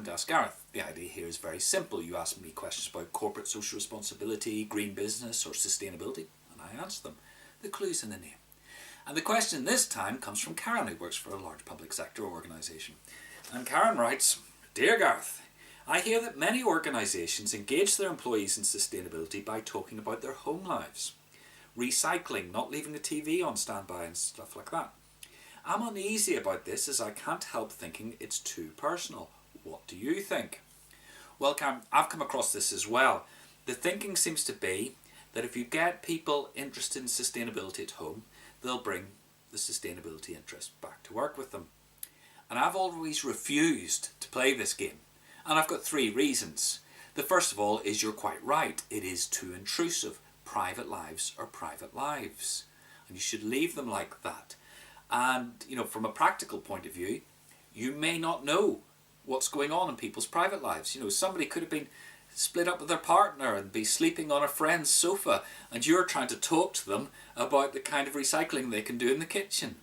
welcome to Ask Gareth. The idea here is very simple. You ask me questions about corporate social responsibility, green business or sustainability, and I answer them. The clue's in the name. And the question this time comes from Karen, who works for a large public sector organisation. And Karen writes, Dear Gareth, I hear that many organisations engage their employees in sustainability by talking about their home lives. Recycling, not leaving the TV on standby and stuff like that. I'm uneasy about this as I can't help thinking it's too personal. What do you think? Well, Karen, I've come across this as well. The thinking seems to be that if you get people interested in sustainability at home, they'll bring the sustainability interest back to work with them. And I've always refused to play this game. And I've got 3 reasons. The first of all is you're quite right. It is too intrusive. Private lives are private lives. And you should leave them like that. And, from a practical point of view, you may not know what's going on in people's private lives. Somebody could have been split up with their partner and be sleeping on a friend's sofa, and you're trying to talk to them about the kind of recycling they can do in the kitchen.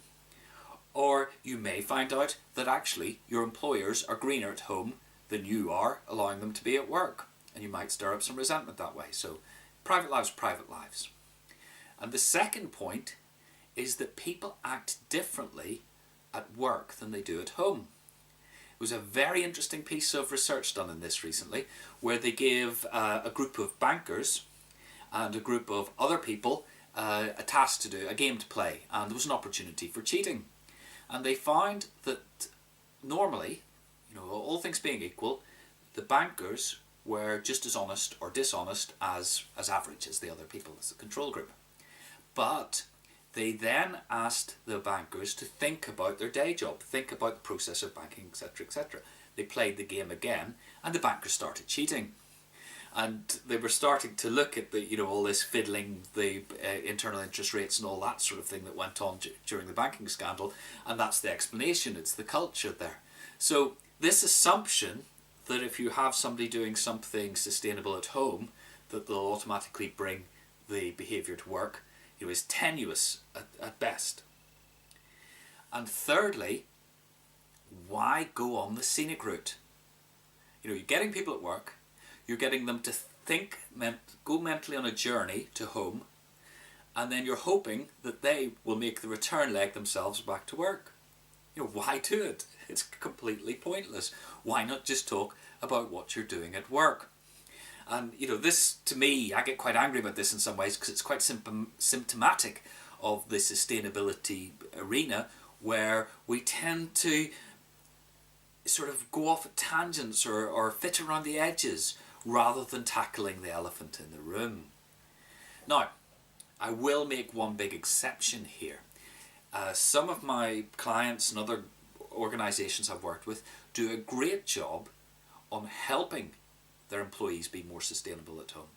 Or you may find out that actually your employers are greener at home than you are, allowing them to be at work. And you might stir up some resentment that way. So private lives, private lives. And the second point is that people act differently at work than they do at home. It was a very interesting piece of research done in this recently, where they gave a group of bankers and a group of other people a task to do, a game to play, and there was an opportunity for cheating. And they found that normally, all things being equal, the bankers were just as honest or dishonest as average, as the other people, as the control group. But they then asked the bankers to think about their day job, think about the process of banking, etc., etc. They played the game again, and the bankers started cheating. And they were starting to look at the, all this fiddling, the internal interest rates and all that sort of thing that went on during the banking scandal. And that's the explanation. It's the culture there. So this assumption that if you have somebody doing something sustainable at home, that they'll automatically bring the behaviour to work, is tenuous at best. And thirdly, why go on the scenic route? You're getting people at work, you're getting them to think, go mentally on a journey to home, and then you're hoping that they will make the return leg themselves back to work. Why do it? It's completely pointless. Why not just talk about what you're doing at work? And this, to me, I get quite angry about this in some ways because it's quite symptomatic of the sustainability arena, where we tend to sort of go off at tangents or fit around the edges rather than tackling the elephant in the room. Now, I will make one big exception here. Some of my clients and other organisations I've worked with do a great job on helping their employees be more sustainable at home.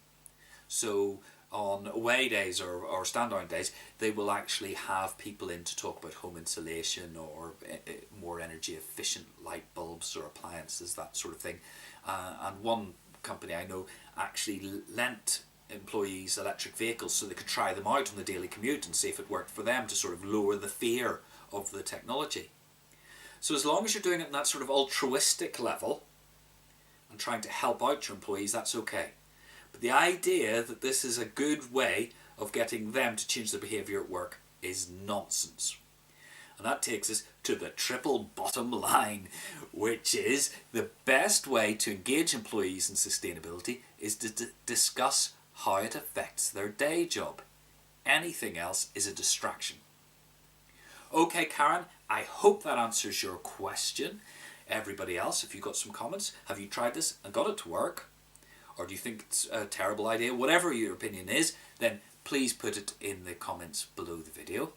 So on away days or stand-down days, they will actually have people in to talk about home insulation or more energy efficient light bulbs or appliances, that sort of thing. And one company I know actually lent employees electric vehicles so they could try them out on the daily commute and see if it worked for them, to sort of lower the fear of the technology. So as long as you're doing it in that sort of altruistic level and trying to help out your employees, that's okay. But the idea that this is a good way of getting them to change their behaviour at work is nonsense. And that takes us to the triple bottom line, which is the best way to engage employees in sustainability is to discuss how it affects their day job. Anything else is a distraction. Okay, Karen, I hope that answers your question. Everybody else, if you've got some comments, have you tried this and got it to work? Or do you think it's a terrible idea? Whatever your opinion is, then please put it in the comments below the video.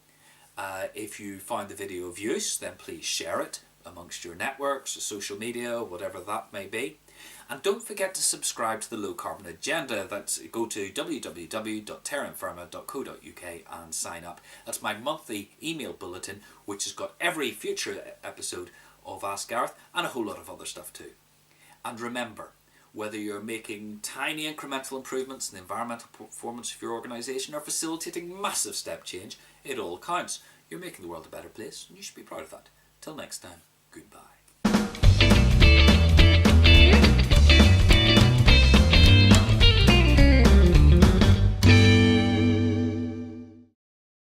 If you find the video of use, then please share it amongst your networks, or social media, whatever that may be. And don't forget to subscribe to the Low Carbon Agenda. Go to www.terrainfirma.co.uk and sign up. That's my monthly email bulletin, which has got every future episode of Ask Gareth and a whole lot of other stuff too. And remember, whether you're making tiny incremental improvements in the environmental performance of your organisation or facilitating massive step change, it all counts. You're making the world a better place and you should be proud of that. Till next time, goodbye.